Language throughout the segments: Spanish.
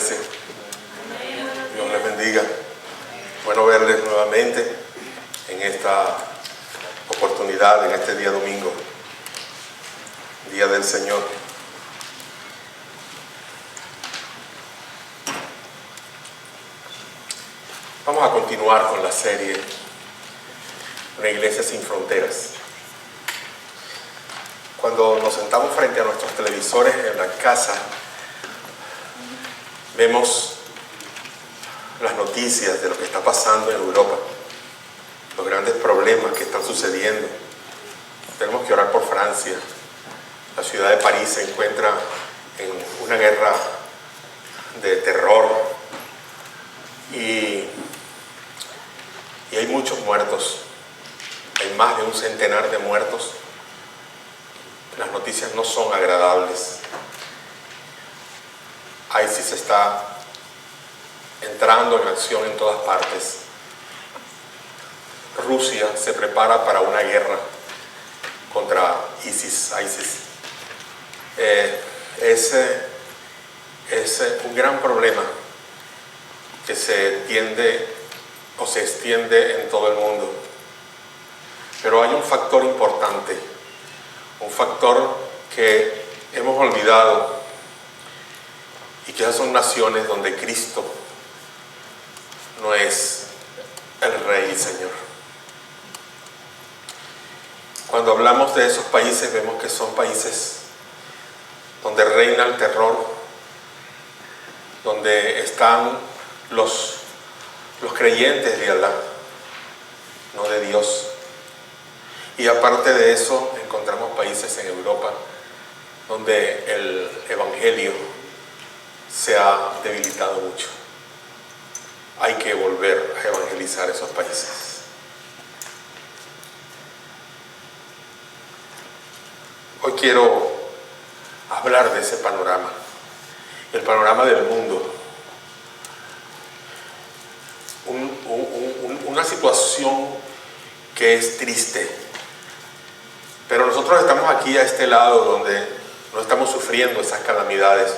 iglesia. Dios les bendiga. Bueno verles nuevamente en esta oportunidad, en este día domingo, Día del Señor. Vamos a continuar con la serie Una Iglesia Sin Fronteras. Cuando nos sentamos frente a nuestros televisores en la casa, vemos las noticias de lo que está pasando en Europa, los grandes problemas que están sucediendo. Tenemos que orar por Francia. La ciudad de París se encuentra en una guerra de terror y hay muchos muertos. Hay más de un centenar de muertos. Las noticias no son agradables. ISIS está entrando en acción en todas partes. Rusia se prepara para una guerra contra ISIS. Es un gran problema que se extiende en todo el mundo. Pero hay un factor importante, un factor que hemos olvidado, y que esas son naciones donde Cristo no es el Rey y Señor. Cuando hablamos de esos países, vemos que son países donde reina el terror, donde están los creyentes de Alá, no de Dios. Y aparte de eso, encontramos países en Europa donde el Evangelio se ha debilitado mucho. Hay que volver a evangelizar esos países. Hoy quiero hablar de ese panorama, el panorama del mundo. Una situación que es triste, pero nosotros estamos aquí a este lado donde no estamos sufriendo esas calamidades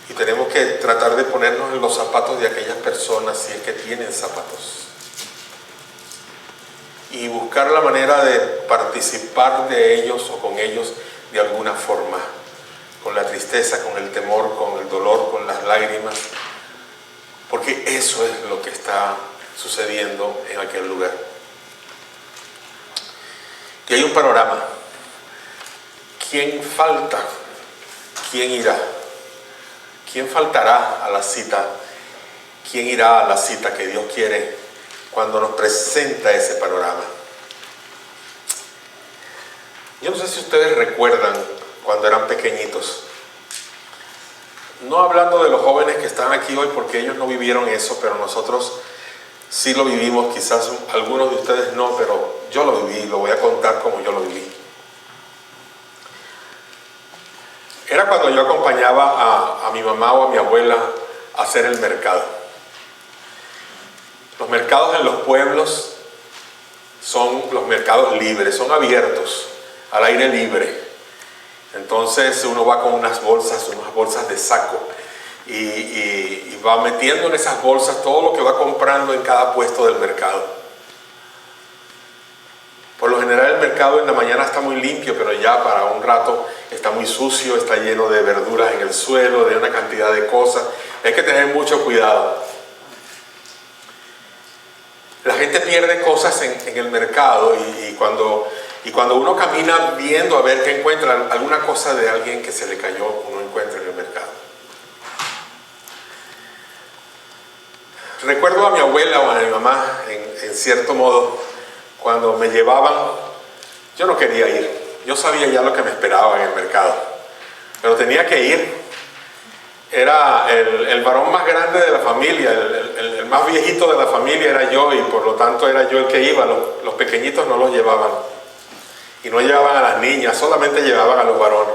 y tenemos que tratar de ponernos en los zapatos de aquellas personas, si es que tienen zapatos, y buscar la manera de participar de ellos o con ellos de alguna forma, con la tristeza, con el temor, con el dolor, con las lágrimas, porque eso es lo que está sucediendo en aquel lugar. Y hay un panorama. ¿Quién falta? ¿Quién irá? ¿Quién faltará a la cita? ¿Quién irá a la cita que Dios quiere cuando nos presenta ese panorama? Yo no sé si ustedes recuerdan cuando eran pequeñitos. No hablando de los jóvenes que están aquí hoy, porque ellos no vivieron eso, pero nosotros sí lo vivimos. Quizás algunos de ustedes no, pero yo lo viví, lo voy a contar como yo lo viví. Era cuando yo acompañaba a mi mamá o a mi abuela a hacer el mercado. Los mercados en los pueblos son los mercados libres, son abiertos, al aire libre. Entonces uno va con unas bolsas de saco y va metiendo en esas bolsas todo lo que va comprando en cada puesto del mercado. Por lo general el mercado en la mañana está muy limpio, pero ya para un rato está muy sucio, está lleno de verduras en el suelo, de una cantidad de cosas. Hay que tener mucho cuidado. La gente pierde cosas en el mercado y cuando uno camina viendo a ver qué encuentra, alguna cosa de alguien que se le cayó, uno encuentra en el mercado. Recuerdo a mi abuela o a mi mamá, en cierto modo, cuando me llevaban, yo no quería ir. Yo sabía ya lo que me esperaba en el mercado, pero tenía que ir. Era el varón más grande de la familia, el más viejito de la familia era yo, y por lo tanto era yo el que iba. Los pequeñitos no los llevaban, y no llevaban a las niñas, solamente llevaban a los varones.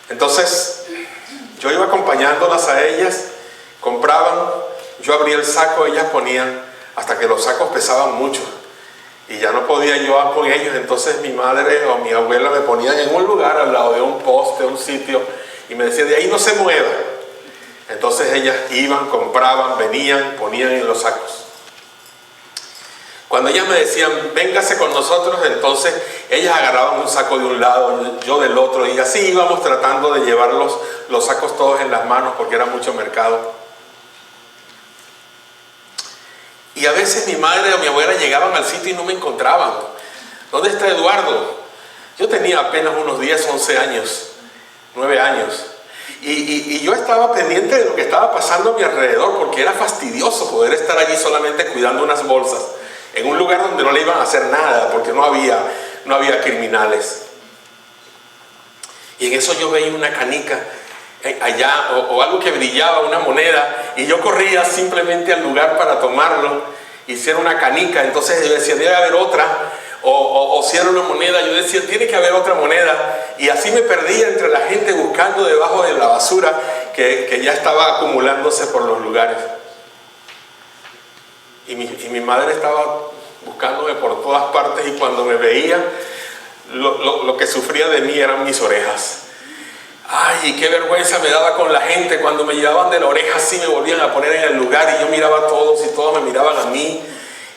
Entonces yo iba acompañándolas a ellas, compraban, yo abría el saco, ellas ponían, hasta que los sacos pesaban mucho y ya no podía yo con ellos. Entonces mi madre o mi abuela me ponían en un lugar al lado de un poste, un sitio, y me decía: de ahí no se mueva. Entonces ellas iban, compraban, venían, ponían en los sacos. Cuando ellas me decían, véngase con nosotros, entonces ellas agarraban un saco de un lado, yo del otro, y así íbamos tratando de llevar los sacos todos en las manos porque era mucho mercado. Y a veces mi madre o mi abuela llegaban al sitio y no me encontraban. ¿Dónde está Eduardo? Yo tenía apenas unos 10, 11 años, 9 años. Y yo estaba pendiente de lo que estaba pasando a mi alrededor porque era fastidioso poder estar allí solamente cuidando unas bolsas en un lugar donde no le iban a hacer nada porque no había criminales. Y en eso yo veía una canica allá o algo que brillaba, una moneda, y yo corría simplemente al lugar para tomarlo y si era una canica, entonces yo decía, debe haber otra, o si era una moneda, yo decía, tiene que haber otra moneda, y así me perdía entre la gente buscando debajo de la basura que ya estaba acumulándose por los lugares. Y mi madre estaba buscándome por todas partes, y cuando me veía, lo que sufría de mí eran mis orejas. Ay, qué vergüenza me daba con la gente. Cuando me llevaban de la oreja así me volvían a poner en el lugar y yo miraba a todos y todos me miraban a mí.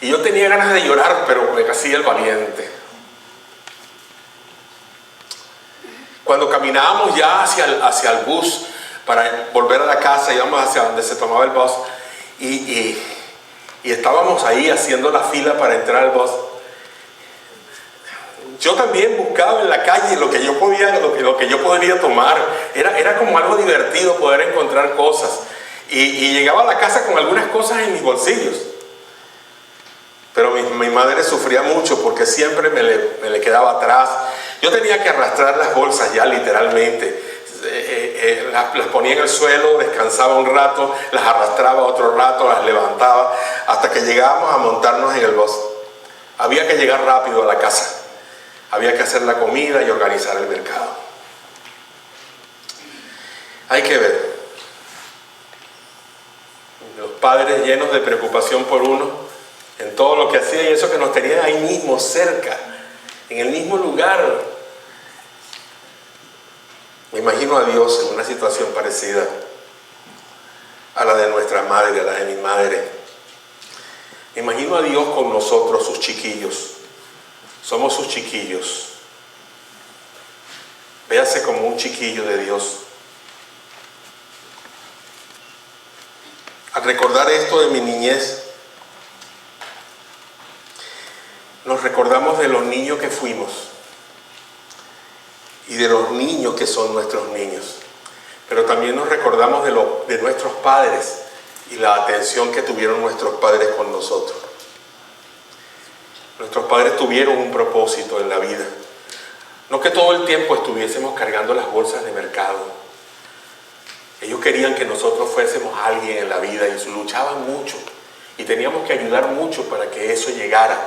Y yo tenía ganas de llorar, pero me hacía el valiente. Cuando caminábamos ya hacia el bus para volver a la casa, íbamos hacia donde se tomaba el bus y estábamos ahí haciendo la fila para entrar al bus. Yo también buscaba en la calle lo que yo podría tomar. Era como algo divertido poder encontrar cosas. Y llegaba a la casa con algunas cosas en mis bolsillos. Pero mi madre sufría mucho porque siempre me le quedaba atrás. Yo tenía que arrastrar las bolsas ya literalmente. Las ponía en el suelo, descansaba un rato, las arrastraba otro rato, las levantaba, hasta que llegábamos a montarnos en el bus. Había que llegar rápido a la casa. Había que hacer la comida y organizar el mercado. Hay que ver. Los padres llenos de preocupación por uno, en todo lo que hacía, y eso que nos tenían ahí mismo, cerca, en el mismo lugar. Me imagino a Dios en una situación parecida a la de nuestra madre, a la de mi madre. Me imagino a Dios con nosotros, sus chiquillos. Somos sus chiquillos. Véase como un chiquillo de Dios. Al recordar esto de mi niñez, nos recordamos de los niños que fuimos y de los niños que son nuestros niños. Pero también nos recordamos de nuestros padres y la atención que tuvieron nuestros padres con nosotros. Nuestros padres tuvieron un propósito en la vida. No que todo el tiempo estuviésemos cargando las bolsas de mercado. Ellos querían que nosotros fuésemos alguien en la vida y luchaban mucho. Y teníamos que ayudar mucho para que eso llegara.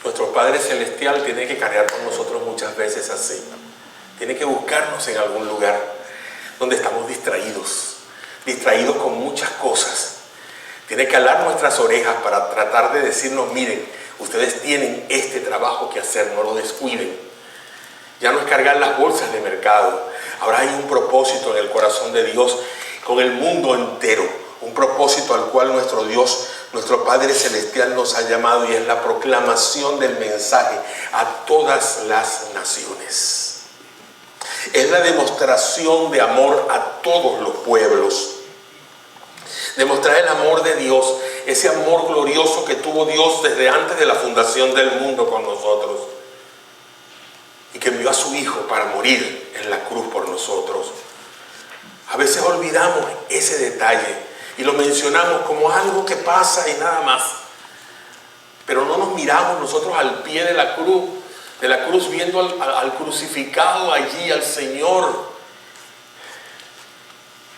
Nuestro Padre Celestial tiene que cargar con nosotros muchas veces así. Tiene que buscarnos en algún lugar donde estamos distraídos con muchas cosas. Tiene que alar nuestras orejas para tratar de decirnos, miren, ustedes tienen este trabajo que hacer, no lo descuiden. Ya no es cargar las bolsas de mercado. Ahora hay un propósito en el corazón de Dios con el mundo entero. Un propósito al cual nuestro Dios, nuestro Padre Celestial nos ha llamado, y es la proclamación del mensaje a todas las naciones. Es la demostración de amor a todos los pueblos. Demostrar el amor de Dios, ese amor glorioso que tuvo Dios desde antes de la fundación del mundo con nosotros. Y que envió a su Hijo para morir en la cruz por nosotros. A veces olvidamos ese detalle y lo mencionamos como algo que pasa y nada más. Pero no nos miramos nosotros al pie de la cruz viendo al crucificado allí, al Señor.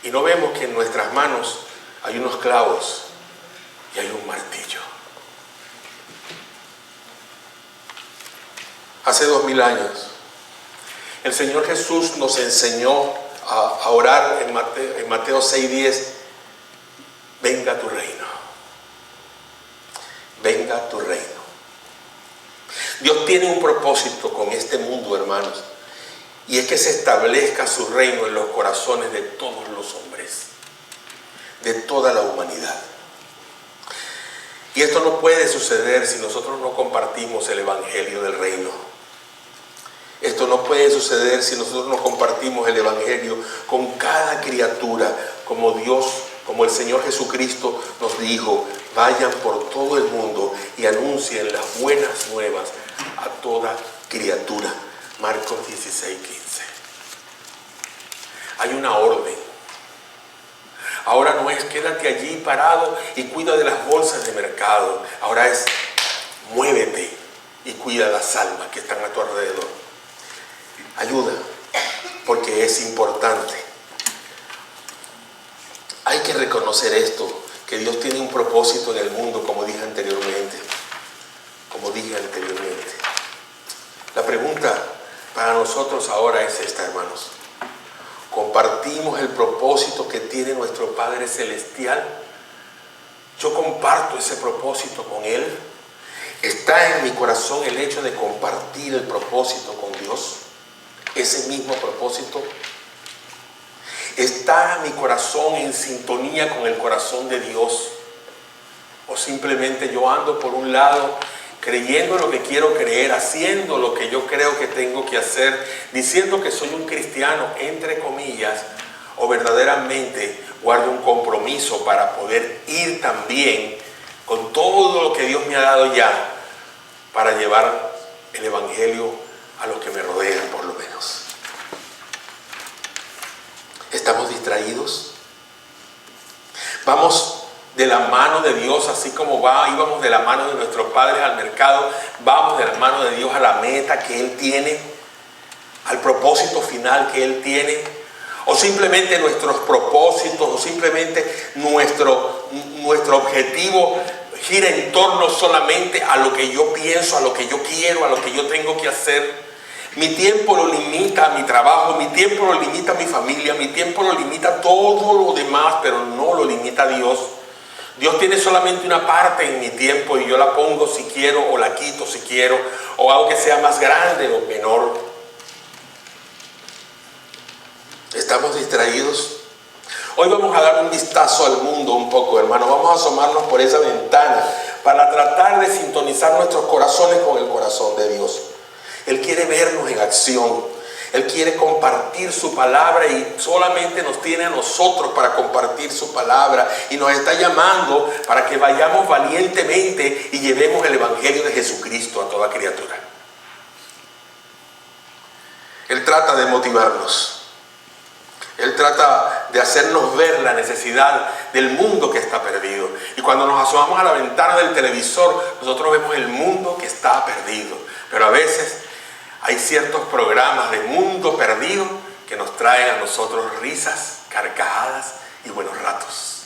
Y no vemos que en nuestras manos hay unos clavos y hay un martillo. Hace 2000 años, el Señor Jesús nos enseñó a orar en Mateo 6:10. Venga tu reino. Venga tu reino. Dios tiene un propósito con este mundo, hermanos, y es que se establezca su reino en los corazones de todos los hombres, de toda la humanidad. Y esto no puede suceder si nosotros no compartimos el evangelio del reino. Esto no puede suceder si nosotros no compartimos el evangelio con cada criatura, como Dios, como el Señor Jesucristo nos dijo: vayan por todo el mundo y anuncien las buenas nuevas a toda criatura. Marcos 16:15. Hay una orden. Ahora no es quédate allí parado y cuida de las bolsas de mercado. Ahora es muévete y cuida las almas que están a tu alrededor. Ayuda, porque es importante. Hay que reconocer esto, que Dios tiene un propósito en el mundo, como dije anteriormente. La pregunta para nosotros ahora es esta, hermanos. ¿Compartimos el propósito que tiene nuestro Padre Celestial? ¿Yo comparto ese propósito con Él? ¿Está en mi corazón el hecho de compartir el propósito con Dios? Ese mismo propósito. ¿Está mi corazón en sintonía con el corazón de Dios? ¿O simplemente yo ando por un lado creyendo lo que quiero creer, haciendo lo que yo creo que tengo que hacer, diciendo que soy un cristiano, entre comillas, o verdaderamente guardo un compromiso para poder ir también con todo lo que Dios me ha dado ya para llevar el evangelio a los que me rodean, por lo menos? ¿Estamos distraídos? ¿Vamos de la mano de Dios, así como íbamos de la mano de nuestros padres al mercado? ¿Vamos de la mano de Dios a la meta que Él tiene, al propósito final que Él tiene? ¿O simplemente nuestros propósitos, o simplemente nuestro objetivo gira en torno solamente a lo que yo pienso, a lo que yo quiero, a lo que yo tengo que hacer? Mi tiempo lo limita mi trabajo, mi tiempo lo limita mi familia, mi tiempo lo limita todo lo demás, pero no lo limita Dios. Dios tiene solamente una parte en mi tiempo y yo la pongo si quiero, o la quito si quiero, o hago que sea más grande o menor. ¿Estamos distraídos? Hoy vamos a dar un vistazo al mundo un poco, hermano. Vamos a asomarnos por esa ventana para tratar de sintonizar nuestros corazones con el corazón de Dios. Él quiere vernos en acción. Él quiere compartir su palabra y solamente nos tiene a nosotros para compartir su palabra. Y nos está llamando para que vayamos valientemente y llevemos el evangelio de Jesucristo a toda criatura. Él trata de motivarnos. Él trata de hacernos ver la necesidad del mundo que está perdido. Y cuando nos asomamos a la ventana del televisor, nosotros vemos el mundo que está perdido. Pero a veces hay ciertos programas de mundo perdido que nos traen a nosotros risas, carcajadas y buenos ratos,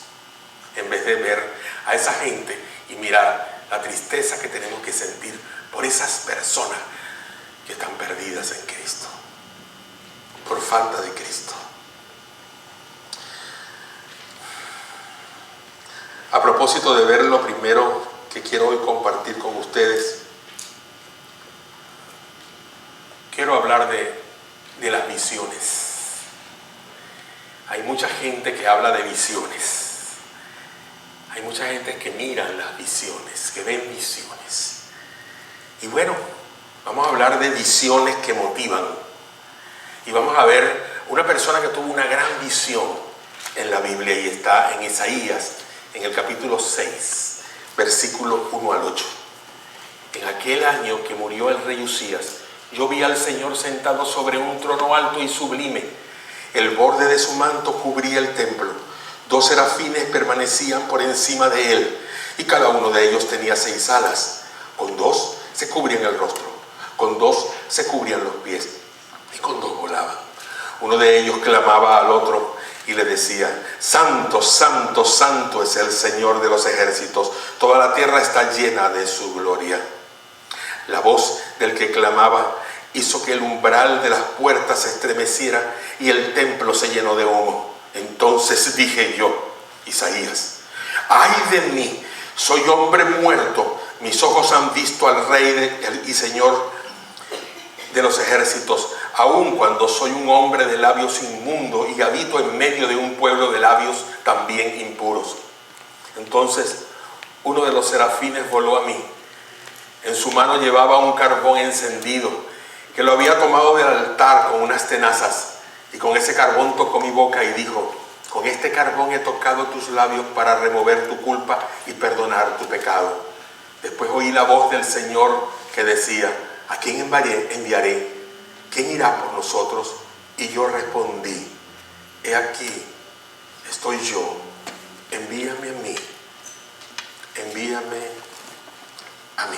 en vez de ver a esa gente y mirar la tristeza que tenemos que sentir por esas personas que están perdidas en Cristo, por falta de Cristo. A propósito de ver lo primero que quiero hoy compartir con ustedes, quiero hablar de las visiones. Hay mucha gente que habla de visiones. Hay mucha gente que mira las visiones, que ven visiones. Y bueno, vamos a hablar de visiones que motivan. Y vamos a ver una persona que tuvo una gran visión en la Biblia y está en Isaías, en el capítulo 6, versículo 1 al 8. En aquel año que murió el rey Usías, yo vi al Señor sentado sobre un trono alto y sublime. El borde de su manto cubría el templo. 2 serafines permanecían por encima de él, y cada uno de ellos tenía 6 alas. Con 2 se cubrían el rostro, con 2 se cubrían los pies, y con 2 volaban. Uno de ellos clamaba al otro y le decía: Santo, santo, santo es el Señor de los ejércitos. Toda la tierra está llena de su gloria. La voz del que clamaba hizo que el umbral de las puertas se estremeciera y el templo se llenó de humo. Entonces dije yo, Isaías: ¡ay de mí! Soy hombre muerto, mis ojos han visto al Rey y Señor de los ejércitos, aun cuando soy un hombre de labios inmundos y habito en medio de un pueblo de labios también impuros. Entonces uno de los serafines voló a mí. En su mano llevaba un carbón encendido, que lo había tomado del altar con unas tenazas, y con ese carbón tocó mi boca y dijo: con este carbón he tocado tus labios para remover tu culpa y perdonar tu pecado. Después oí la voz del Señor que decía: ¿a quién enviaré? ¿Quién irá por nosotros? Y yo respondí: he aquí, estoy yo, envíame a mí, envíame a mí.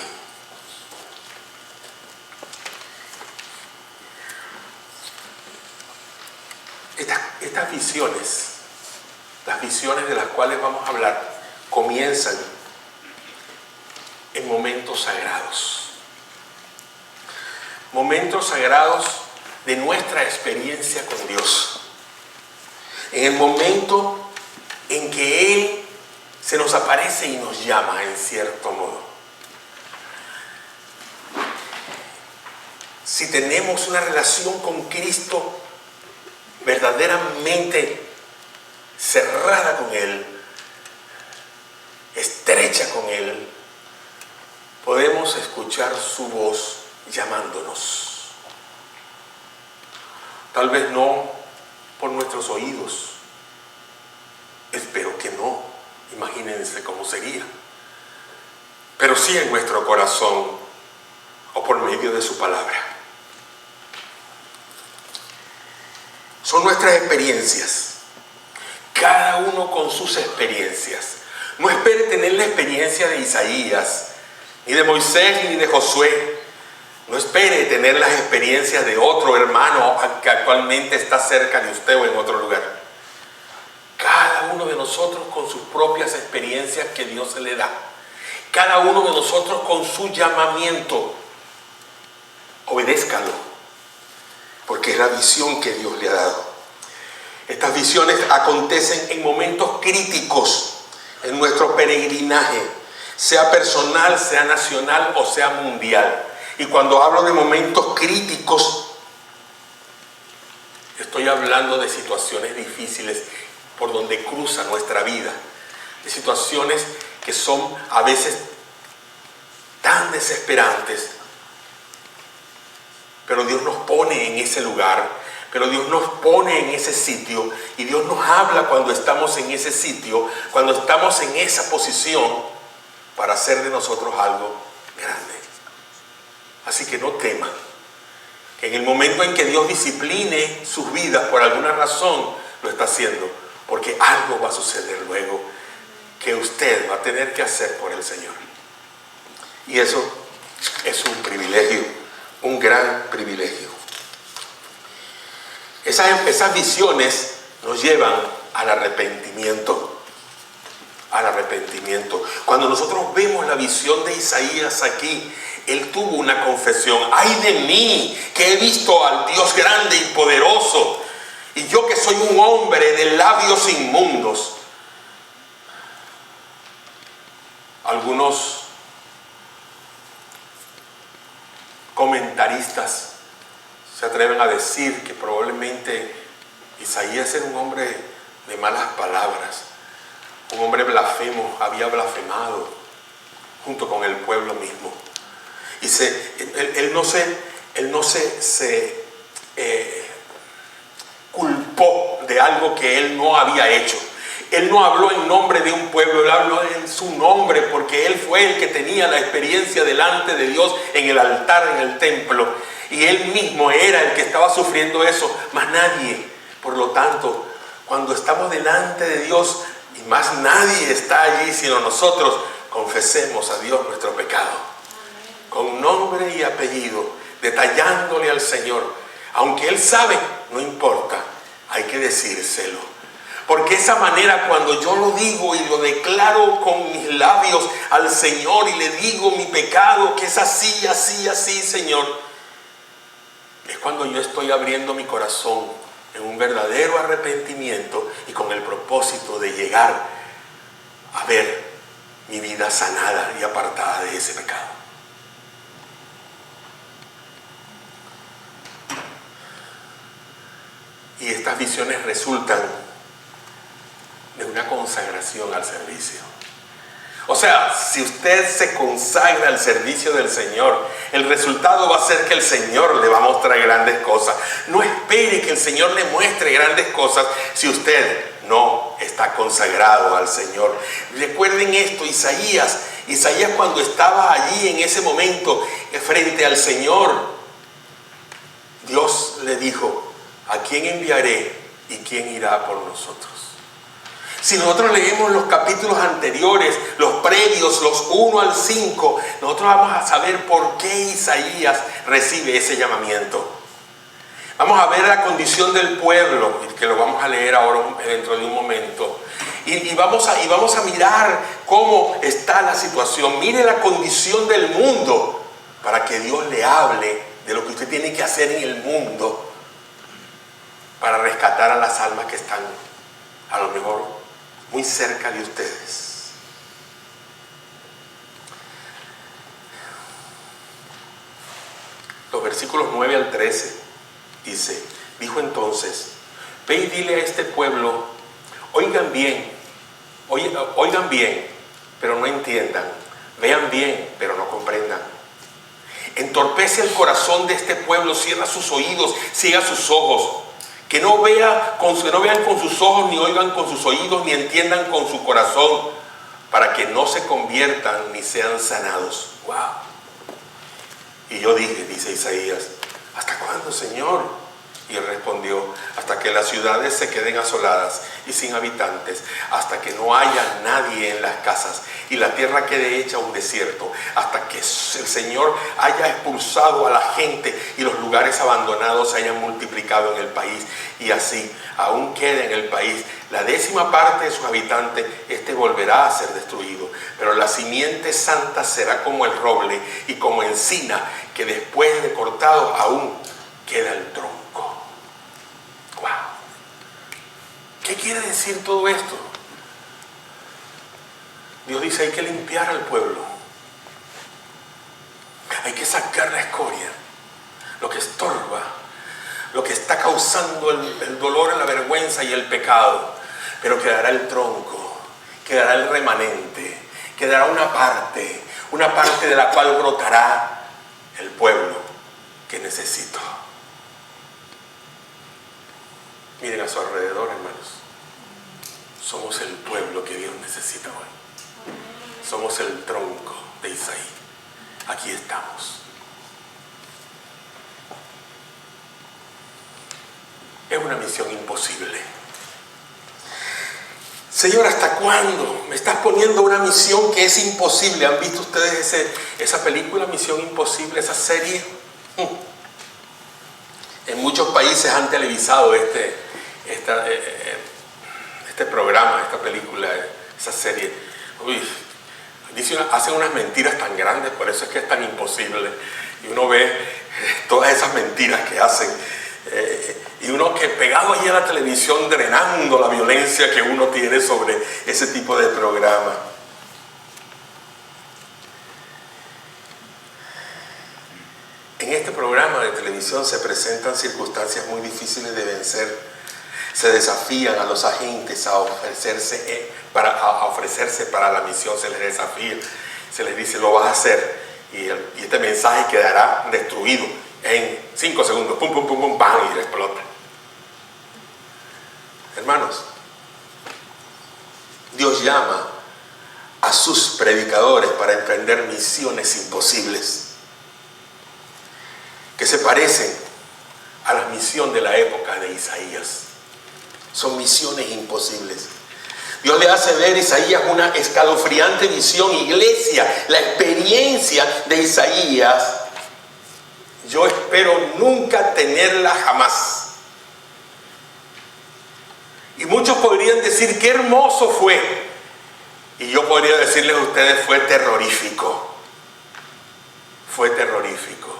Estas visiones, las visiones de las cuales vamos a hablar, comienzan en momentos sagrados. Momentos sagrados de nuestra experiencia con Dios. En el momento en que Él se nos aparece y nos llama en cierto modo. Si tenemos una relación con Cristo verdaderamente cerrada con Él, estrecha con Él, podemos escuchar su voz llamándonos. Tal vez no por nuestros oídos, espero que no, imagínense cómo sería, pero sí en nuestro corazón o por medio de su palabra. Son nuestras experiencias, cada uno con sus experiencias. No espere tener la experiencia de Isaías, ni de Moisés, ni de Josué. No espere tener las experiencias de otro hermano que actualmente está cerca de usted o en otro lugar. Cada uno de nosotros con sus propias experiencias que Dios se le da. Cada uno de nosotros con su llamamiento. Obedézcalo, porque es la visión que Dios le ha dado. Estas visiones acontecen en momentos críticos en nuestro peregrinaje, sea personal, sea nacional o sea mundial. Y cuando hablo de momentos críticos, estoy hablando de situaciones difíciles por donde cruza nuestra vida, de situaciones que son a veces tan desesperantes, pero Dios nos pone en ese lugar, pero Dios nos pone en ese sitio, y Dios nos habla cuando estamos en ese sitio, cuando estamos en esa posición, para hacer de nosotros algo grande. Así que no teman, que en el momento en que Dios discipline sus vidas por alguna razón, lo está haciendo, porque algo va a suceder luego que usted va a tener que hacer por el Señor. Y eso es un privilegio, un gran privilegio. Esas visiones nos llevan al arrepentimiento. Al arrepentimiento. Cuando nosotros vemos la visión de Isaías aquí, él tuvo una confesión: ay de mí, que he visto al Dios grande y poderoso, y yo que soy un hombre de labios inmundos. Algunos comentaristas se atreven a decir que probablemente Isaías era un hombre de malas palabras, un hombre blasfemo, había blasfemado junto con el pueblo mismo. Y él no se culpó de algo que él no había hecho. Él no habló en nombre de un pueblo, él habló en su nombre, porque él fue el que tenía la experiencia delante de Dios en el altar, en el templo. Y él mismo era el que estaba sufriendo eso, más nadie. Por lo tanto, cuando estamos delante de Dios, y más nadie está allí sino nosotros, confesemos a Dios nuestro pecado, con nombre y apellido, detallándole al Señor. Aunque Él sabe, no importa, hay que decírselo. Porque esa manera, cuando yo lo digo y lo declaro con mis labios al Señor y le digo mi pecado, que es así, así, así, Señor, es cuando yo estoy abriendo mi corazón en un verdadero arrepentimiento y con el propósito de llegar a ver mi vida sanada y apartada de ese pecado. Y estas visiones resultan de una consagración al servicio. O sea, si usted se consagra al servicio del Señor, el resultado va a ser que el Señor le va a mostrar grandes cosas. No espere que el Señor le muestre grandes cosas si usted no está consagrado al Señor. Recuerden esto, Isaías cuando estaba allí en ese momento frente al Señor, Dios le dijo: ¿a quién enviaré y quién irá por nosotros? Si nosotros leemos los capítulos anteriores, los previos, los 1 al 5, nosotros vamos a saber por qué Isaías recibe ese llamamiento. Vamos a ver la condición del pueblo, que lo vamos a leer ahora dentro de un momento. Y vamos a mirar cómo está la situación. Mire la condición del mundo para que Dios le hable de lo que usted tiene que hacer en el mundo para rescatar a las almas que están a lo mejor muy cerca de ustedes. Los versículos 9 al 13 dice: dijo entonces, ve y dile a este pueblo, oigan bien, pero no entiendan, vean bien, pero no comprendan. Entorpece el corazón de este pueblo, cierra sus oídos, ciega sus ojos. Que no vean con sus ojos, ni oigan con sus oídos, ni entiendan con su corazón, para que no se conviertan ni sean sanados. ¡Wow! Y yo dije, dice Isaías, ¿hasta cuándo, Señor? Y él respondió: hasta que las ciudades se queden asoladas y sin habitantes, hasta que no haya nadie en las casas y la tierra quede hecha un desierto, hasta que el Señor haya expulsado a la gente y los lugares abandonados se hayan multiplicado en el país, y así aún quede en el país la 10ª parte de sus habitantes, este volverá a ser destruido. Pero la simiente santa será como el roble y como encina, que después de cortado aún queda el tronco. Wow. ¿Qué quiere decir todo esto? Dios dice: hay que limpiar al pueblo, hay que sacar la escoria, lo que estorba, lo que está causando el dolor, la vergüenza y el pecado. Pero quedará el tronco, quedará el remanente, quedará una parte de la cual brotará el pueblo que necesito. Miren a su alrededor, hermanos. Somos el pueblo que Dios necesita hoy. Somos el tronco de Isaí. Aquí estamos. Es una misión imposible. Señor, ¿hasta cuándo me estás poniendo una misión que es imposible? ¿Han visto ustedes esa película, Misión Imposible, esa serie? En muchos países han televisado este programa, esta película, esa serie. Hacen unas mentiras tan grandes, por eso es que es tan imposible. Y uno ve todas esas mentiras que hacen. Y uno que pegado allí a la televisión, drenando la violencia que uno tiene sobre ese tipo de programa. En este programa de televisión se presentan circunstancias muy difíciles de vencer. Se desafían a los agentes a ofrecerse para la misión. Se les desafía, se les dice: lo vas a hacer, y este mensaje quedará destruido en 5 segundos, pum, pum, pum, pum, ¡bam!, y explota. Hermanos, Dios llama a sus predicadores para emprender misiones imposibles, que se parecen a la misión de la época de Isaías. Son misiones imposibles. Dios le hace ver a Isaías una escalofriante visión. Iglesia, la experiencia de Isaías, yo espero nunca tenerla jamás. Y muchos podrían decir: qué hermoso fue. Y yo podría decirles a ustedes: fue terrorífico. Fue terrorífico.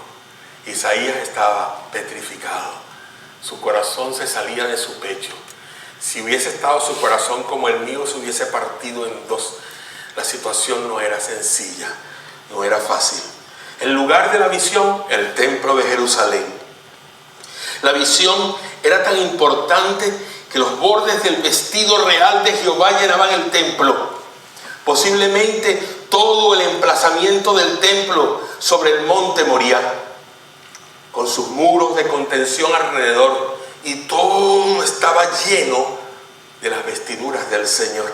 Isaías estaba petrificado. Su corazón se salía de su pecho. Si hubiese estado su corazón como el mío, se hubiese partido en dos. La situación no era sencilla, no era fácil. El lugar de la visión, el templo de Jerusalén. La visión era tan importante que los bordes del vestido real de Jehová llenaban el templo. Posiblemente todo el emplazamiento del templo sobre el monte Moriah, con sus muros de contención alrededor, y todo estaba lleno de las vestiduras del Señor.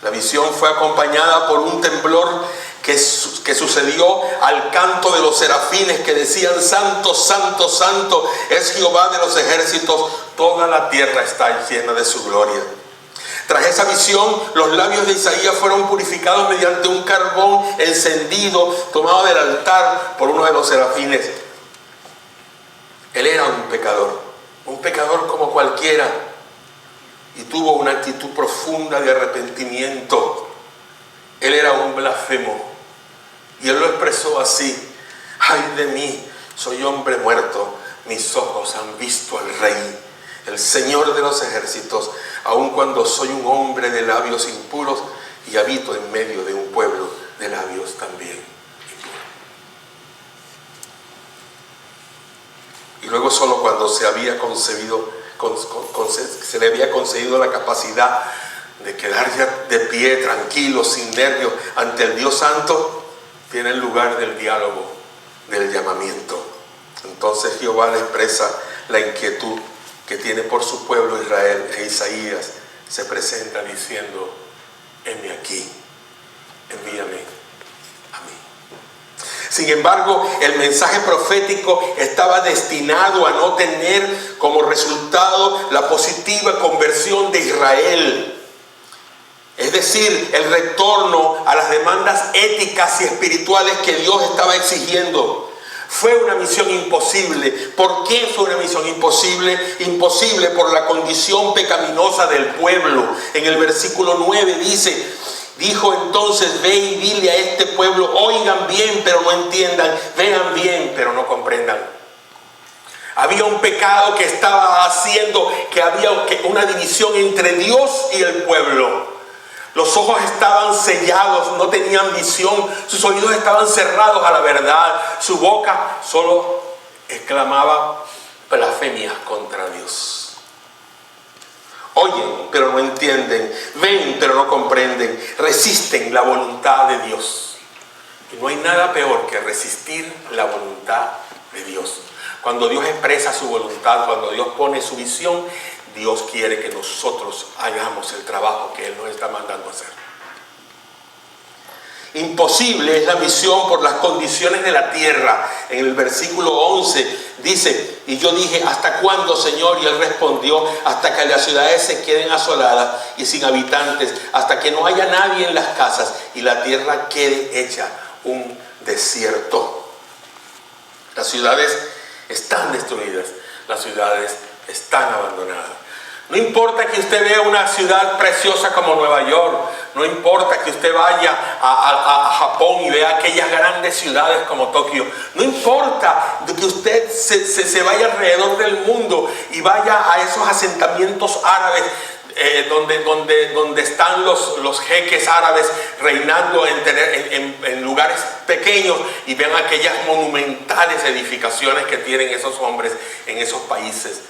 La visión fue acompañada por un temblor que sucedió al canto de los serafines que decían: Santo, Santo, Santo es Jehová de los ejércitos, toda la tierra está llena de su gloria. Tras esa visión, los labios de Isaías fueron purificados mediante un carbón encendido tomado del altar por uno de los serafines. Él era un pecador como cualquiera, y tuvo una actitud profunda de arrepentimiento. Él era un blasfemo, y él lo expresó así: ay de mí, soy hombre muerto, mis ojos han visto al Rey, el Señor de los ejércitos, aun cuando soy un hombre de labios impuros y habito en medio de un pueblo de labios también impuros. Y luego solo cuando se le había concedido la capacidad de quedar ya de pie, tranquilo, sin nervios, ante el Dios Santo, tiene el lugar del diálogo, del llamamiento. Entonces Jehová le expresa la inquietud que tiene por su pueblo Israel, e Isaías se presenta diciendo: heme aquí, envíame a mí. Sin embargo, el mensaje profético estaba destinado a no tener como resultado la positiva conversión de Israel. Es decir, el retorno a las demandas éticas y espirituales que Dios estaba exigiendo. Fue una misión imposible. ¿Por qué fue una misión imposible? Imposible por la condición pecaminosa del pueblo. En el versículo 9 dice: dijo entonces: ve y dile a este pueblo, oigan bien pero no entiendan, vean bien pero no comprendan. Había un pecado que estaba haciendo que había una división entre Dios y el pueblo. Los ojos estaban sellados, no tenían visión, sus oídos estaban cerrados a la verdad, su boca solo exclamaba blasfemias contra Dios. Oyen, pero no entienden, ven, pero no comprenden, resisten la voluntad de Dios. Y no hay nada peor que resistir la voluntad de Dios. Cuando Dios expresa su voluntad, cuando Dios pone su visión, Dios quiere que nosotros hagamos el trabajo que Él nos está mandando a hacer. Imposible es la misión por las condiciones de la tierra. En el versículo 11 dice: y yo dije: ¿hasta cuándo, Señor? Y Él respondió: hasta que las ciudades se queden asoladas y sin habitantes, hasta que no haya nadie en las casas y la tierra quede hecha un desierto. Las ciudades están destruidas, las ciudades están abandonadas. No importa que usted vea una ciudad preciosa como Nueva York, no importa que usted vaya a Japón y vea aquellas grandes ciudades como Tokio, no importa que usted se vaya alrededor del mundo y vaya a esos asentamientos árabes donde están los jeques árabes reinando en lugares pequeños, y vean aquellas monumentales edificaciones que tienen esos hombres en esos países.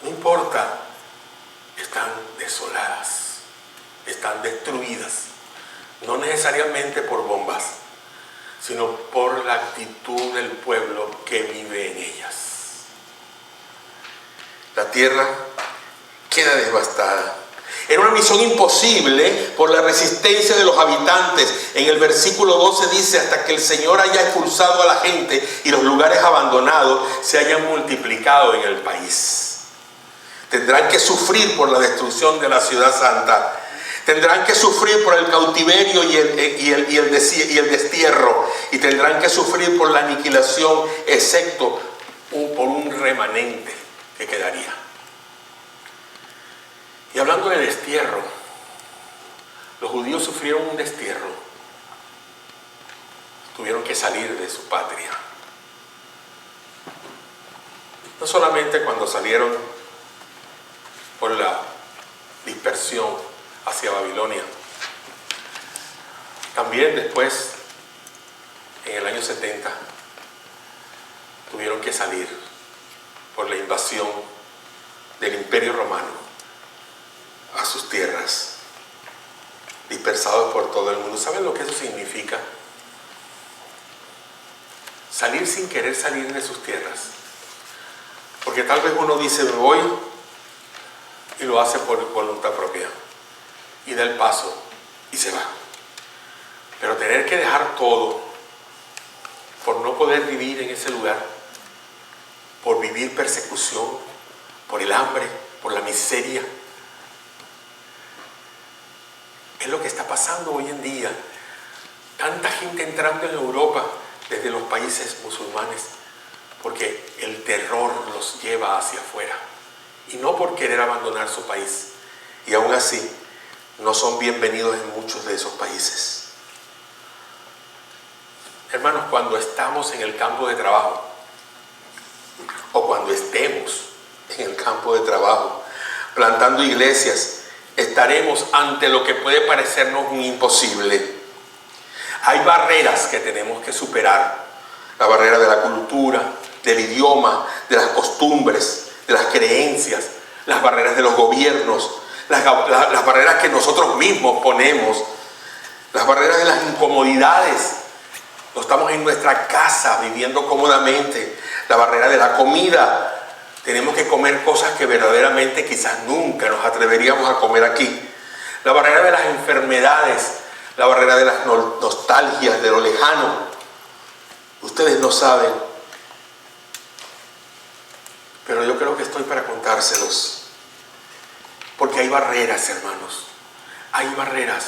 No importa, están desoladas, están destruidas, no necesariamente por bombas, sino por la actitud del pueblo que vive en ellas. La tierra queda devastada. Era una misión imposible por la resistencia de los habitantes. En el versículo 12 dice: hasta que el Señor haya expulsado a la gente y los lugares abandonados se hayan multiplicado en el país. Tendrán que sufrir por la destrucción de la ciudad santa. Tendrán que sufrir por el cautiverio y el destierro. Y tendrán que sufrir por la aniquilación, excepto por un remanente que quedaría. Y hablando de destierro, los judíos sufrieron un destierro. Tuvieron que salir de su patria. No solamente cuando salieron por la dispersión hacia Babilonia, También después, en el año 70, tuvieron que salir por la invasión del Imperio Romano a sus tierras, dispersados por todo el mundo. ¿Saben lo que eso significa? Salir sin querer salir de sus tierras. Porque tal vez uno dice, me voy, y lo hace por voluntad propia, y da el paso, y se va. Pero tener que dejar todo, por no poder vivir en ese lugar, por vivir persecución, por el hambre, por la miseria, es lo que está pasando hoy en día. Tanta gente entrando en Europa desde los países musulmanes, porque el terror los lleva hacia afuera, y no por querer abandonar su país. Y aún así, no son bienvenidos en muchos de esos países. Hermanos, cuando estamos en el campo de trabajo, o cuando estemos en el campo de trabajo, plantando iglesias, estaremos ante lo que puede parecernos un imposible. Hay barreras que tenemos que superar. La barrera de la cultura, del idioma, de las costumbres, de las creencias, las barreras de los gobiernos, las barreras que nosotros mismos ponemos, las barreras de las incomodidades. No estamos en nuestra casa viviendo cómodamente. La barrera de la comida. Tenemos que comer cosas que verdaderamente quizás nunca nos atreveríamos a comer aquí. La barrera de las enfermedades, la barrera de las nostalgias, de lo lejano. Ustedes no saben, pero yo creo que estoy para contárselos. Porque hay barreras, hermanos. Hay barreras,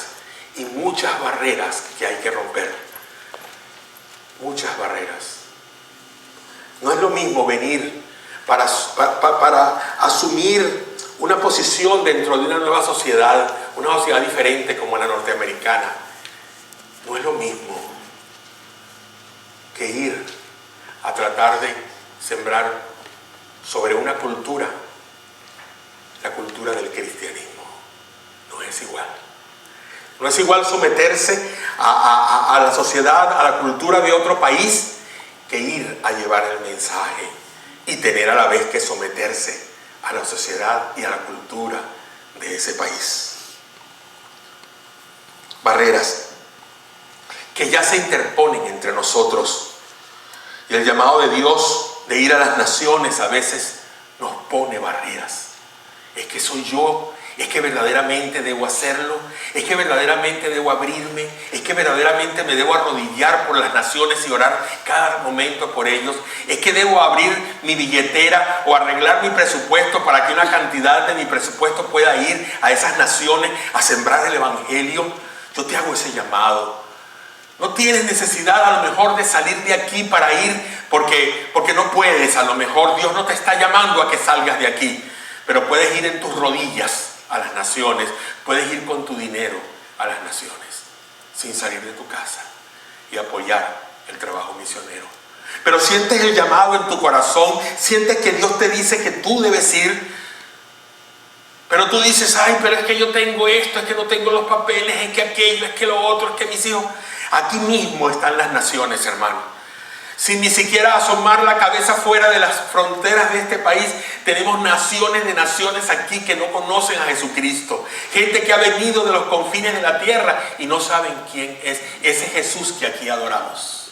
y muchas barreras que hay que romper. Muchas barreras. No es lo mismo venir para asumir una posición dentro de una nueva sociedad, una sociedad diferente como la norteamericana. No es lo mismo que ir a tratar de sembrar sobre una cultura, la cultura del cristianismo. No es igual. No es igual someterse a la sociedad, a la cultura de otro país, que ir a llevar el mensaje y tener a la vez que someterse a la sociedad y a la cultura de ese país. Barreras que ya se interponen entre nosotros, y el llamado de Dios de ir a las naciones a veces nos pone barreras. Es que soy yo, es que verdaderamente debo hacerlo, es que verdaderamente debo abrirme, es que verdaderamente me debo arrodillar por las naciones y orar cada momento por ellos, es que debo abrir mi billetera o arreglar mi presupuesto para que una cantidad de mi presupuesto pueda ir a esas naciones a sembrar el evangelio. Yo te hago ese llamado. No tienes necesidad a lo mejor de salir de aquí para ir porque no puedes. A lo mejor Dios no te está llamando a que salgas de aquí, pero puedes ir en tus rodillas a las naciones, puedes ir con tu dinero a las naciones sin salir de tu casa y apoyar el trabajo misionero. Pero sientes el llamado en tu corazón, sientes que Dios te dice que tú debes ir, pero tú dices, ay, pero es que yo tengo esto, es que no tengo los papeles, es que aquello, es que lo otro, es que mis hijos. Aquí mismo están las naciones, hermano. Sin ni siquiera asomar la cabeza fuera de las fronteras de este país, tenemos naciones de naciones aquí que no conocen a Jesucristo. Gente que ha venido de los confines de la tierra y no saben quién es ese Jesús que aquí adoramos.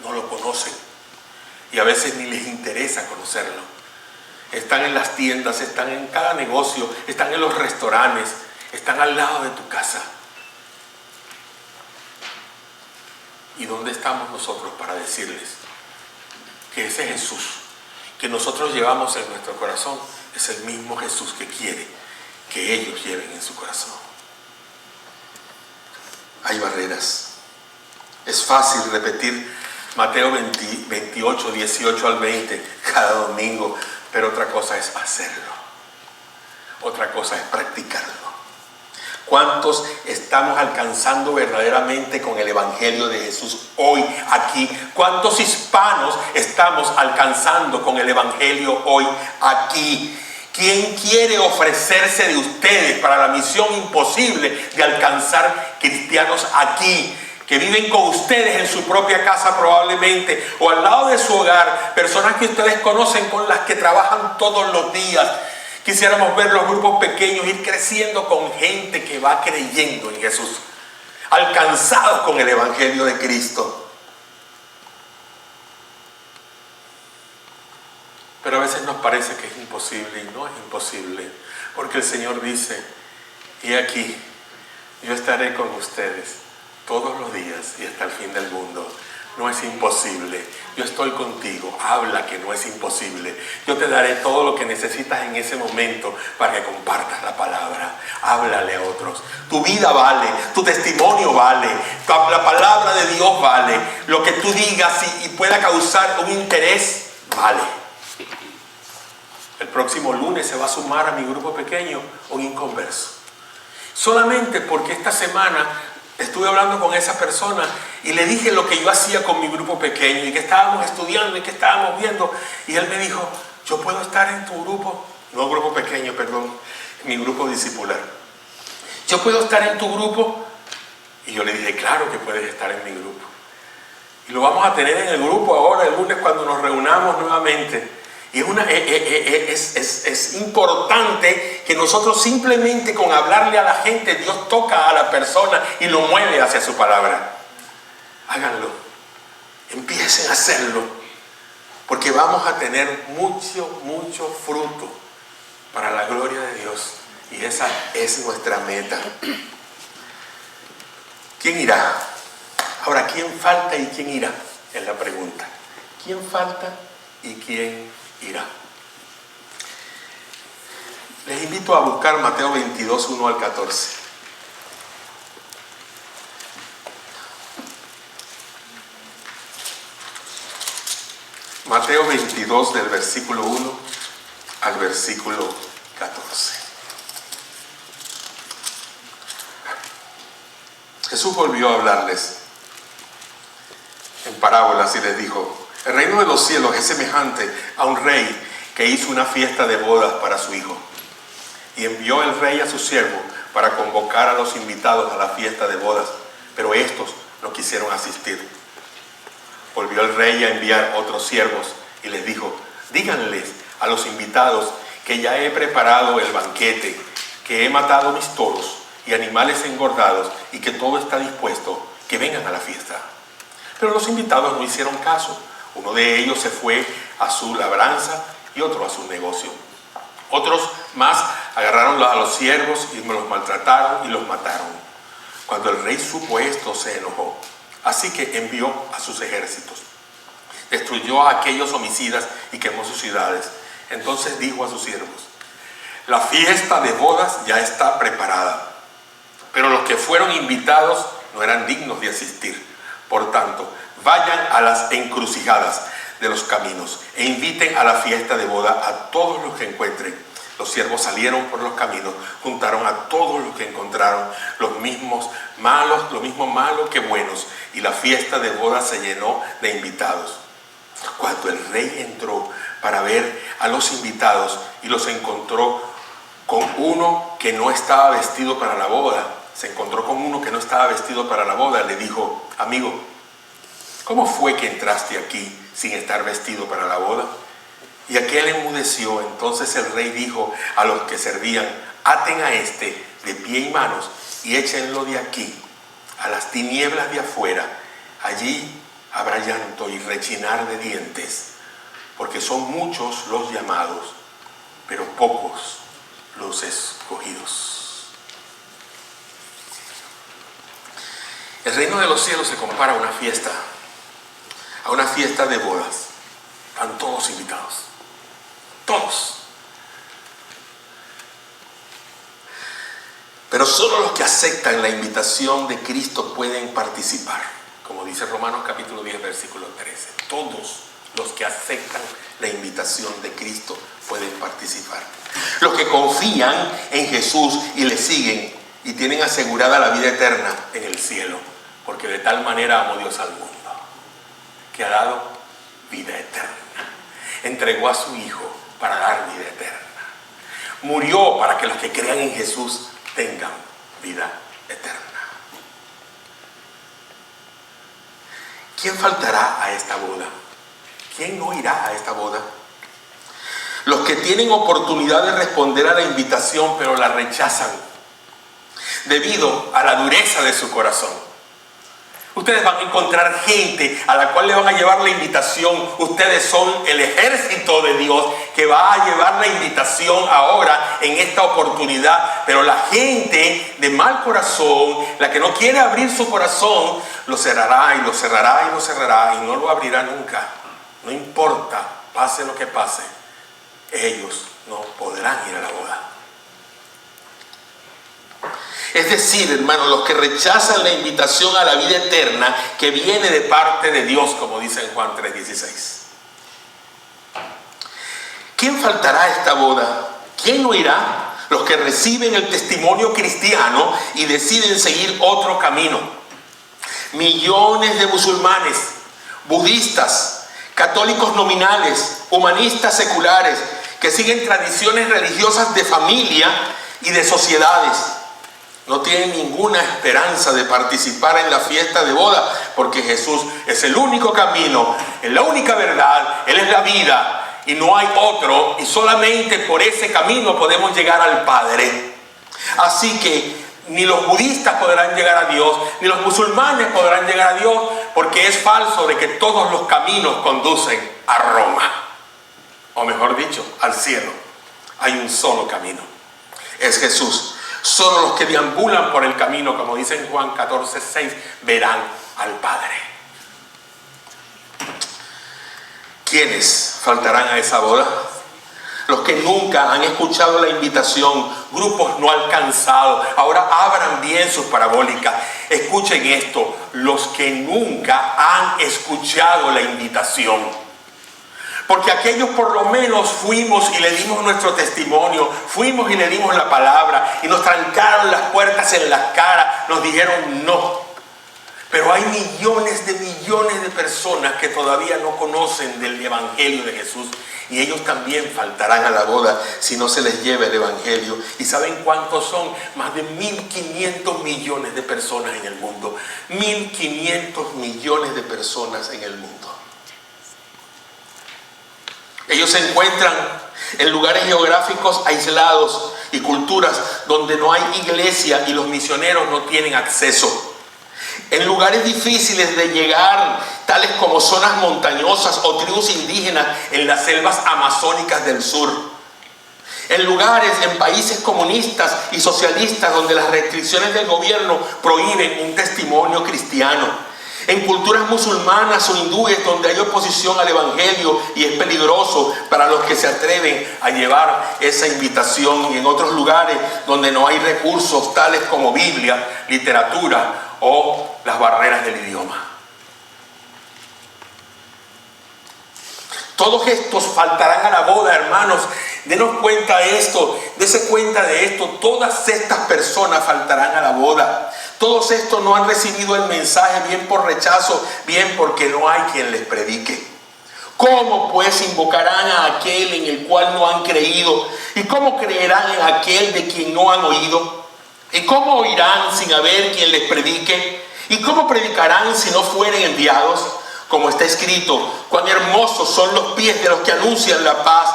No lo conocen y a veces ni les interesa conocerlo. Están en las tiendas, están en cada negocio, están en los restaurantes, están al lado de tu casa. ¿Y dónde estamos nosotros para decirles que ese Jesús que nosotros llevamos en nuestro corazón es el mismo Jesús que quiere que ellos lleven en su corazón? Hay barreras. Es fácil repetir Mateo 28, 18 al 20 cada domingo, pero otra cosa es hacerlo. Otra cosa es practicarlo. ¿Cuántos estamos alcanzando verdaderamente con el Evangelio de Jesús hoy aquí? ¿Cuántos hispanos estamos alcanzando con el Evangelio hoy aquí? ¿Quién quiere ofrecerse de ustedes para la misión imposible de alcanzar cristianos aquí, que viven con ustedes en su propia casa probablemente, o al lado de su hogar, personas que ustedes conocen con las que trabajan todos los días? Quisiéramos ver los grupos pequeños ir creciendo con gente que va creyendo en Jesús, alcanzados con el Evangelio de Cristo. Pero a veces nos parece que es imposible, y no es imposible, porque el Señor dice: y aquí, yo estaré con ustedes todos los días y hasta el fin del mundo. No es imposible. Yo estoy contigo. Habla que no es imposible. Yo te daré todo lo que necesitas en ese momento para que compartas la palabra. Háblale a otros. Tu vida vale, tu testimonio vale, la palabra de Dios vale. Lo que tú digas y pueda causar un interés vale. El próximo lunes se va a sumar a mi grupo pequeño un inconverso. Solamente porque esta semana estuve hablando con esa persona y le dije lo que yo hacía con mi grupo pequeño y que estábamos estudiando y que estábamos viendo. Y él me dijo: yo puedo estar en tu grupo, no grupo pequeño, perdón, mi grupo discipular. Yo puedo estar en tu grupo. Y yo le dije: claro que puedes estar en mi grupo. Y lo vamos a tener en el grupo ahora, el lunes, cuando nos reunamos nuevamente. Y es importante que nosotros simplemente con hablarle a la gente, Dios toca a la persona y lo mueve hacia su palabra. Háganlo, empiecen a hacerlo, porque vamos a tener mucho fruto para la gloria de Dios, y esa es nuestra meta. ¿Quién irá? Ahora, ¿quién falta y quién irá? Es la pregunta. ¿Quién falta y quién irá? Les invito a buscar Mateo 22, 1 al 14. Mateo 22, del versículo 1 al versículo 14. Jesús volvió a hablarles en parábolas y les dijo: el reino de los cielos es semejante a un rey que hizo una fiesta de bodas para su hijo. Y envió el rey a su siervo para convocar a los invitados a la fiesta de bodas, pero estos no quisieron asistir. Volvió el rey a enviar otros siervos y les dijo: díganles a los invitados que ya he preparado el banquete, que he matado mis toros y animales engordados y que todo está dispuesto, que vengan a la fiesta. Pero los invitados no hicieron caso. Uno de ellos se fue a su labranza y otro a su negocio. Otros más agarraron a los siervos y los maltrataron y los mataron. Cuando el rey supo esto, se enojó. Así que envió a sus ejércitos. Destruyó a aquellos homicidas y quemó sus ciudades. Entonces dijo a sus siervos: la fiesta de bodas ya está preparada, pero los que fueron invitados no eran dignos de asistir. Por tanto, vayan a las encrucijadas de los caminos e inviten a la fiesta de boda a todos los que encuentren. Los siervos salieron por los caminos, juntaron a todos los que encontraron, lo mismo malos que buenos, y la fiesta de boda se llenó de invitados. Cuando el rey entró para ver a los invitados y los encontró con uno que no estaba vestido para la boda, le dijo: amigo, ¿cómo fue que entraste aquí sin estar vestido para la boda? Y aquel enmudeció. Entonces el rey dijo a los que servían: aten a este de pie y manos y échenlo de aquí a las tinieblas de afuera. Allí habrá llanto y rechinar de dientes, porque son muchos los llamados, pero pocos los escogidos. El reino de los cielos se compara a una fiesta de bodas. Están todos invitados, todos. Pero solo los que aceptan la invitación de Cristo pueden participar. Como dice Romanos capítulo 10, versículo 13. Todos los que aceptan la invitación de Cristo pueden participar. Los que confían en Jesús y le siguen y tienen asegurada la vida eterna en el cielo. Porque de tal manera amó Dios al mundo, que ha dado vida eterna. Entregó a su Hijo para dar vida eterna. murió para que los que crean en Jesús tengan vida eterna. ¿Quién faltará a esta boda? ¿Quién no irá a esta boda? Los que tienen oportunidad de responder a la invitación, pero la rechazan debido a la dureza de su corazón. Ustedes van a encontrar gente a la cual le van a llevar la invitación. Ustedes son el ejército de Dios que va a llevar la invitación ahora en esta oportunidad. Pero la gente de mal corazón, la que no quiere abrir su corazón, lo cerrará y lo cerrará y lo cerrará y no lo abrirá nunca. No importa, pase lo que pase, ellos no podrán ir a la boda. Es decir, hermanos, los que rechazan la invitación a la vida eterna que viene de parte de Dios, como dice en Juan 3:16. ¿Quién faltará a esta boda? ¿Quién no irá? Los que reciben el testimonio cristiano y deciden seguir otro camino. Millones de musulmanes, budistas, católicos nominales, humanistas seculares, que siguen tradiciones religiosas de familia y de sociedades, no tienen ninguna esperanza de participar en la fiesta de boda, porque Jesús es el único camino, es la única verdad, Él es la vida y no hay otro, y solamente por ese camino podemos llegar al Padre. Así que ni los budistas podrán llegar a Dios, ni los musulmanes podrán llegar a Dios, porque es falso de que todos los caminos conducen a Roma, o mejor dicho, al cielo. Hay un solo camino, es Jesús. Solo los que deambulan por el camino, como dice en Juan 14:6, verán al Padre. ¿Quiénes faltarán a esa boda? Los que nunca han escuchado la invitación, grupos no alcanzados. Ahora abran bien sus parabólicas. Escuchen esto, los que nunca han escuchado la invitación. Porque aquellos por lo menos fuimos y le dimos nuestro testimonio, fuimos y le dimos la palabra y nos trancaron las puertas en la cara, nos dijeron no. Pero hay millones de personas que todavía no conocen del Evangelio de Jesús y ellos también faltarán a la boda si no se les lleva el Evangelio. ¿Y saben cuántos son? Más de 1.500 millones de personas en el mundo. 1.500 millones de personas en el mundo. Ellos se encuentran en lugares geográficos aislados y culturas donde no hay iglesia y los misioneros no tienen acceso. En lugares difíciles de llegar, tales como zonas montañosas o tribus indígenas en las selvas amazónicas del sur. En lugares, en países comunistas y socialistas donde las restricciones del gobierno prohíben un testimonio cristiano. En culturas musulmanas o hindúes donde hay oposición al Evangelio y es peligroso para los que se atreven a llevar esa invitación. Y en otros lugares donde no hay recursos tales como Biblia, literatura o las barreras del idioma. Todos estos faltarán a la boda, hermanos. Denos cuenta de esto, dése cuenta de esto. Todas estas personas faltarán a la boda. Todos estos no han recibido el mensaje, bien por rechazo, bien porque no hay quien les predique. ¿Cómo pues invocarán a aquel en el cual no han creído? ¿Y cómo creerán en aquel de quien no han oído? ¿Y cómo oirán sin haber quien les predique? ¿Y cómo predicarán si no fueren enviados? Como está escrito, cuán hermosos son los pies de los que anuncian la paz,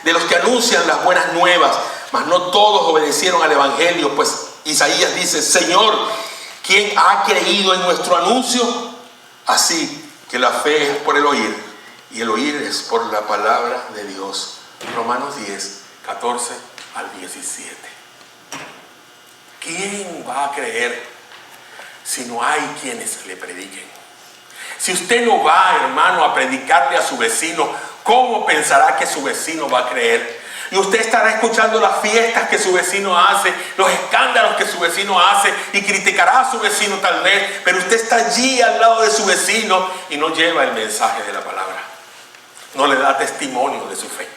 de los que anuncian las buenas nuevas. Mas no todos obedecieron al Evangelio, pues Isaías dice, Señor, ¿quién ha creído en nuestro anuncio? Así que la fe es por el oír, y el oír es por la palabra de Dios. Romanos 10, 14 al 17. ¿Quién va a creer si no hay quienes le prediquen? Si usted no va, hermano, a predicarle a su vecino, ¿cómo pensará que su vecino va a creer? Y usted estará escuchando las fiestas que su vecino hace, los escándalos que su vecino hace, y criticará a su vecino tal vez, pero usted está allí al lado de su vecino y no lleva el mensaje de la palabra. No le da testimonio de su fe.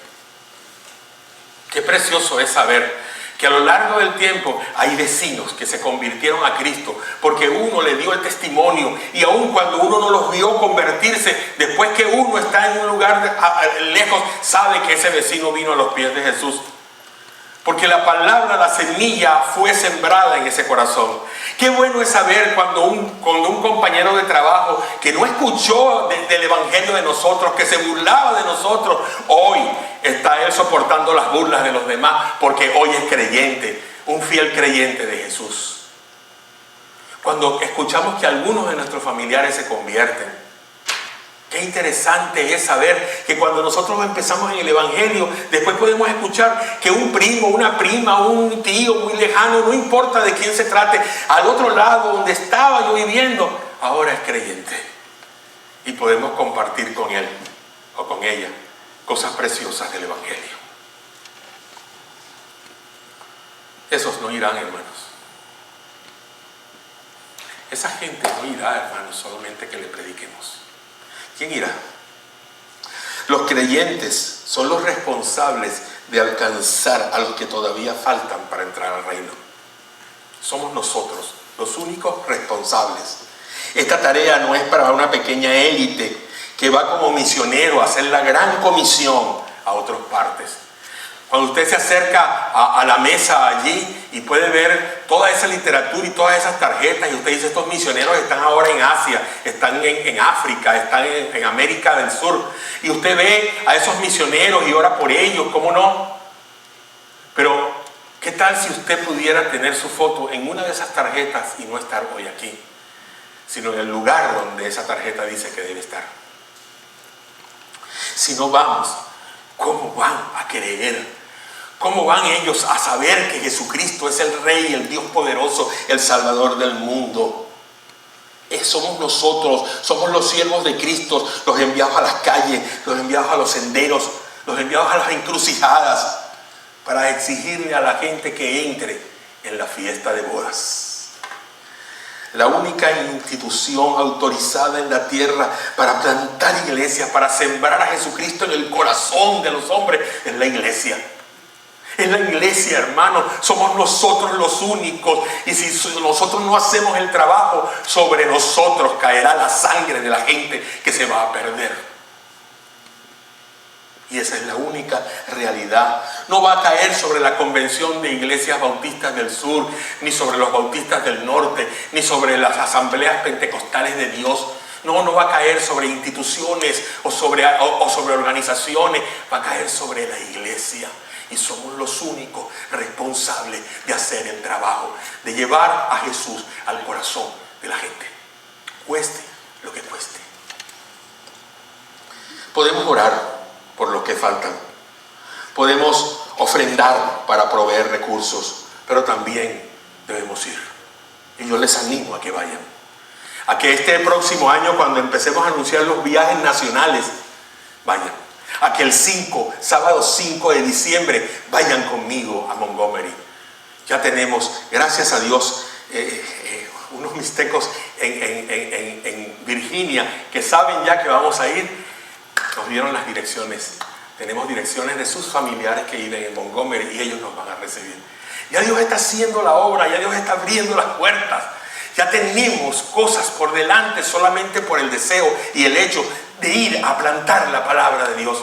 Qué precioso es saber que a lo largo del tiempo hay vecinos que se convirtieron a Cristo porque uno le dio el testimonio, y aun cuando uno no los vio convertirse, después que uno está en un lugar lejos, sabe que ese vecino vino a los pies de Jesús. Porque la palabra, la semilla, fue sembrada en ese corazón. Qué bueno es saber cuando un compañero de trabajo que no escuchó del evangelio de nosotros, que se burlaba de nosotros, hoy está él soportando las burlas de los demás porque hoy es creyente, un fiel creyente de Jesús. Cuando escuchamos que algunos de nuestros familiares se convierten, qué interesante es saber que cuando nosotros empezamos en el evangelio, después podemos escuchar que un primo, una prima, un tío muy lejano, no importa de quién se trate, al otro lado donde estaba yo viviendo, ahora es creyente. Y podemos compartir con él o con ella cosas preciosas del evangelio. Esos no irán, hermanos. Esa gente no irá, hermanos, solamente que le prediquemos. ¿Quién irá? Los creyentes son los responsables de alcanzar a los que todavía faltan para entrar al reino. Somos nosotros los únicos responsables. Esta tarea no es para una pequeña élite que va como misionero a hacer la gran comisión a otras partes. Cuando usted se acerca a la mesa allí y puede ver toda esa literatura y todas esas tarjetas, y usted dice, estos misioneros están ahora en Asia, están en África, están en América del Sur, y usted ve a esos misioneros y ora por ellos, ¿cómo no? Pero, ¿qué tal si usted pudiera tener su foto en una de esas tarjetas y no estar hoy aquí, sino en el lugar donde esa tarjeta dice que debe estar? Si no vamos, ¿cómo van a creer? ¿Cómo van ellos a saber que Jesucristo es el Rey, el Dios poderoso, el Salvador del mundo? Somos nosotros, somos los siervos de Cristo, los enviados a las calles, los enviados a los senderos, los enviados a las encrucijadas, para exigirle a la gente que entre en la fiesta de bodas. La única institución autorizada en la tierra para plantar iglesias, para sembrar a Jesucristo en el corazón de los hombres, es la iglesia. Es la iglesia, hermano. Somos nosotros los únicos. Y si nosotros no hacemos el trabajo, sobre nosotros caerá la sangre de la gente que se va a perder. Y esa es la única realidad. No va a caer sobre la convención de iglesias bautistas del sur, ni sobre los bautistas del norte, ni sobre las asambleas pentecostales de Dios. No va a caer sobre instituciones o sobre organizaciones. Va a caer sobre la iglesia. Y somos los únicos responsables de hacer el trabajo, de llevar a Jesús al corazón de la gente. Cueste lo que cueste. Podemos orar por los que faltan. Podemos ofrendar para proveer recursos, pero también debemos ir. Y yo les animo a que vayan. A que este próximo año, cuando empecemos a anunciar los viajes nacionales, vayan. A que el sábado 5 de diciembre, vayan conmigo a Montgomery. Ya tenemos, gracias a Dios, unos mixtecos en Virginia que saben ya que vamos a ir. Nos dieron las direcciones. Tenemos direcciones de sus familiares que viven en Montgomery y ellos nos van a recibir. Ya Dios está haciendo la obra, ya Dios está abriendo las puertas. Ya tenemos cosas por delante solamente por el deseo y el hecho de ir a plantar la palabra de Dios.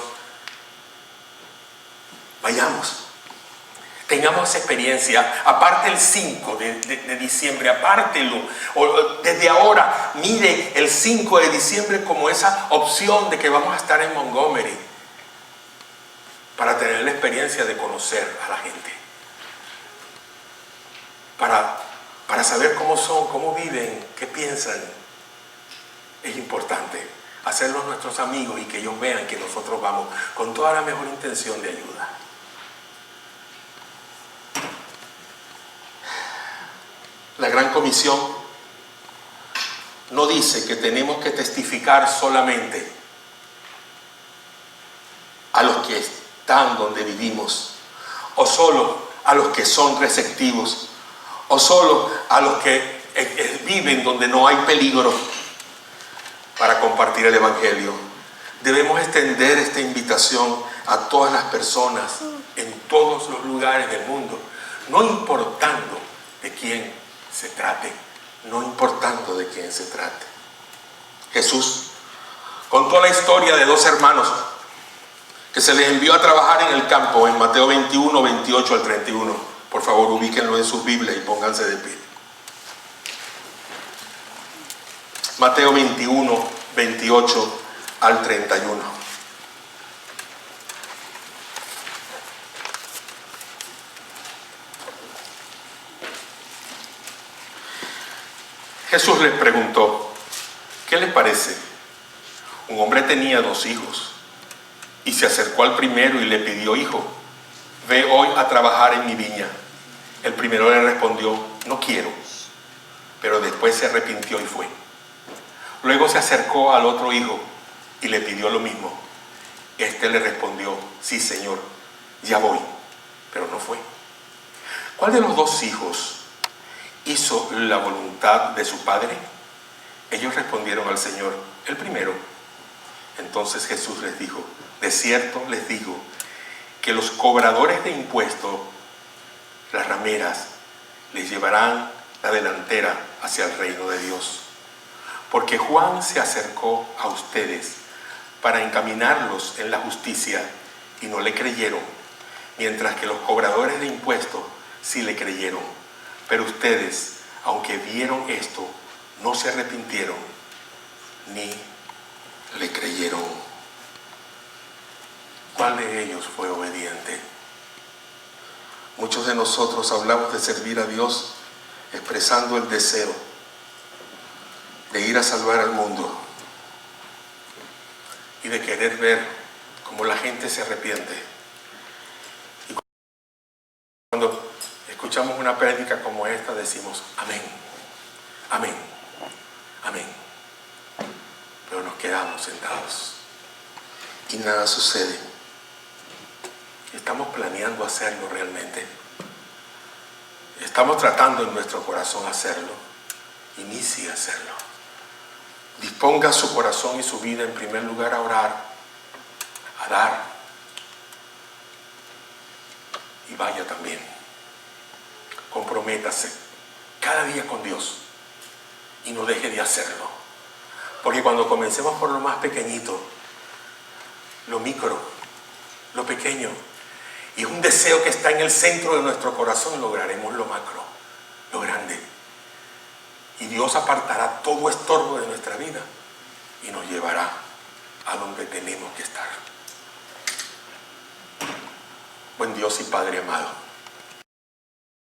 Vayamos, tengamos esa experiencia. Aparte el 5 de diciembre, apártelo. Desde ahora, mire el 5 de diciembre como esa opción de que vamos a estar en Montgomery para tener la experiencia de conocer a la gente. Para saber cómo son, cómo viven, qué piensan. Es importante hacerlos nuestros amigos y que ellos vean que nosotros vamos con toda la mejor intención de ayuda. La Gran Comisión no dice que tenemos que testificar solamente a los que están donde vivimos, o solo a los que son receptivos, o solo a los que viven donde no hay peligro para compartir el Evangelio. Debemos extender esta invitación a todas las personas en todos los lugares del mundo, no importando de quién se trate, no importando de quién se trate. Jesús contó la historia de dos hermanos que se les envió a trabajar en el campo, en Mateo 21, 28 al 31. Por favor, ubíquenlo en sus Biblias y pónganse de pie. Mateo 21, 28 al 31. Jesús les preguntó: ¿qué les parece? Un hombre tenía 2 hijos y se acercó al primero y le pidió: hijo, ve hoy a trabajar en mi viña. El primero le respondió: no quiero. Pero después se arrepintió y fue. Luego se acercó al otro hijo y le pidió lo mismo. Este le respondió: sí, Señor, ya voy. Pero no fue. ¿Cuál de los 2 hijos hizo la voluntad de su padre? Ellos respondieron al Señor: el primero. Entonces Jesús les dijo: de cierto les digo que los cobradores de impuestos, las rameras, les llevarán la delantera hacia el reino de Dios. Porque Juan se acercó a ustedes para encaminarlos en la justicia y no le creyeron, mientras que los cobradores de impuestos sí le creyeron. Pero ustedes, aunque vieron esto, no se arrepintieron ni le creyeron. ¿Cuál de ellos fue obediente? Muchos de nosotros hablamos de servir a Dios expresando el deseo de ir a salvar al mundo y de querer ver cómo la gente se arrepiente. Y cuando escuchamos una prédica como esta, decimos: amén, amén, amén. Pero nos quedamos sentados y nada sucede. ¿Estamos planeando hacerlo realmente? ¿Estamos tratando en nuestro corazón hacerlo? Inicie a hacerlo. Disponga su corazón y su vida en primer lugar a orar, a dar. Y vaya también. Comprométase cada día con Dios y no deje de hacerlo. Porque cuando comencemos por lo más pequeñito, lo micro, lo pequeño, y es un deseo que está en el centro de nuestro corazón, lograremos lo macro, lo grande. Y Dios apartará todo estorbo de nuestra vida y nos llevará a donde tenemos que estar. Buen Dios y Padre amado,